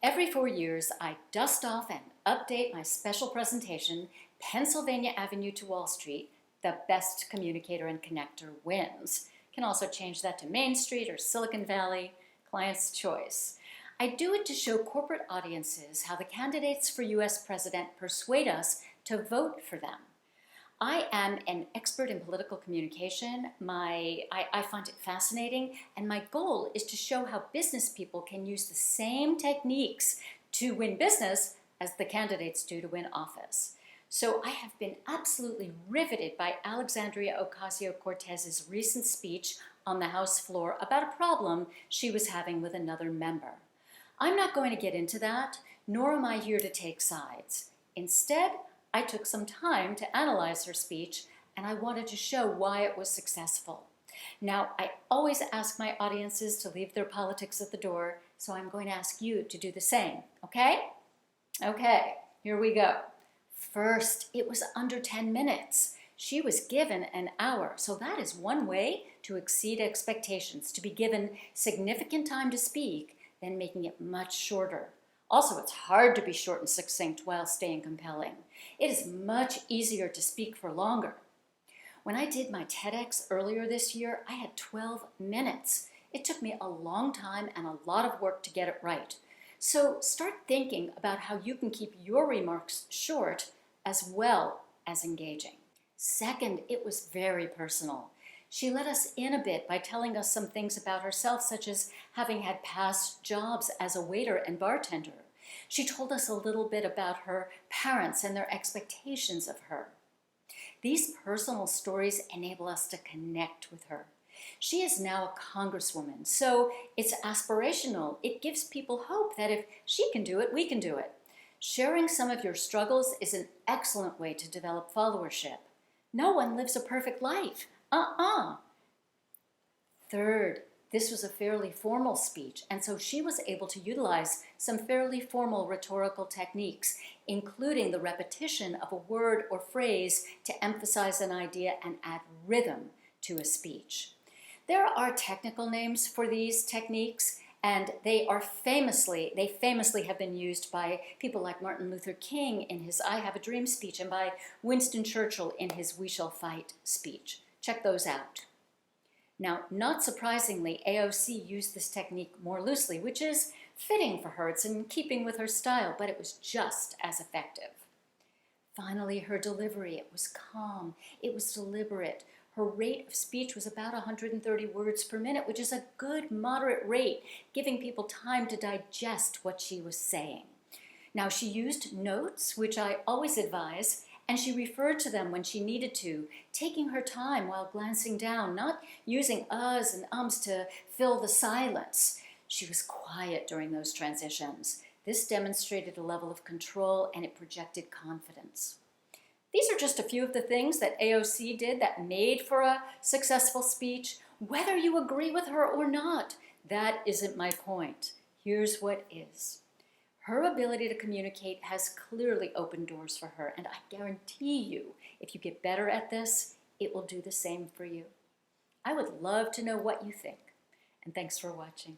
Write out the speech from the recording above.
Every 4 years, I dust off and update my special presentation, Pennsylvania Avenue to Wall Street, the best communicator and connector wins. Can also change that to Main Street or Silicon Valley, client's choice. I do it to show corporate audiences how the candidates for US president persuade us to vote for them. I am an expert in political communication. I find it fascinating, and my goal is to show how business people can use the same techniques to win business as the candidates do to win office. So I have been absolutely riveted by Alexandria Ocasio-Cortez's recent speech on the House floor about a problem she was having with another member. I'm not going to get into that, nor am I here to take sides. Instead, I took some time to analyze her speech, and I wanted to show why it was successful. Now, I always ask my audiences to leave their politics at the door, so I'm going to ask you to do the same, okay? Okay, here we go. First, it was under 10 minutes. She was given an hour, so that is one way to exceed expectations, to be given significant time to speak, then making it much shorter. Also, it's hard to be short and succinct while staying compelling. It is much easier to speak for longer. When I did my TEDx earlier this year, I had 12 minutes. It took me a long time and a lot of work to get it right. So start thinking about how you can keep your remarks short as well as engaging. Second, it was very personal. She let us in a bit by telling us some things about herself, such as having had past jobs as a waiter and bartender. She told us a little bit about her parents and their expectations of her. These personal stories enable us to connect with her. She is now a congresswoman, so it's aspirational. It gives people hope that if she can do it, we can do it. Sharing some of your struggles is an excellent way to develop followership. No one lives a perfect life. Third, this was a fairly formal speech, and so she was able to utilize some fairly formal rhetorical techniques, including the repetition of a word or phrase to emphasize an idea and add rhythm to a speech. There are technical names for these techniques, and they famously have been used by people like Martin Luther King in his I Have a Dream speech and by Winston Churchill in his We Shall Fight speech. Check those out. Now, not surprisingly, AOC used this technique more loosely, which is fitting for her. It's in keeping with her style, but it was just as effective. Finally, her delivery. It was calm. It was deliberate. Her rate of speech was about 130 words per minute, which is a good, moderate rate, giving people time to digest what she was saying. Now, she used notes, which I always advise, and she referred to them when she needed to, taking her time while glancing down, not using uhs and ums to fill the silence. She was quiet during those transitions. This demonstrated a level of control, and it projected confidence. These are just a few of the things that AOC did that made for a successful speech. Whether you agree with her or not, that isn't my point. Here's what is. Her ability to communicate has clearly opened doors for her, and I guarantee you, if you get better at this, it will do the same for you. I would love to know what you think, and thanks for watching.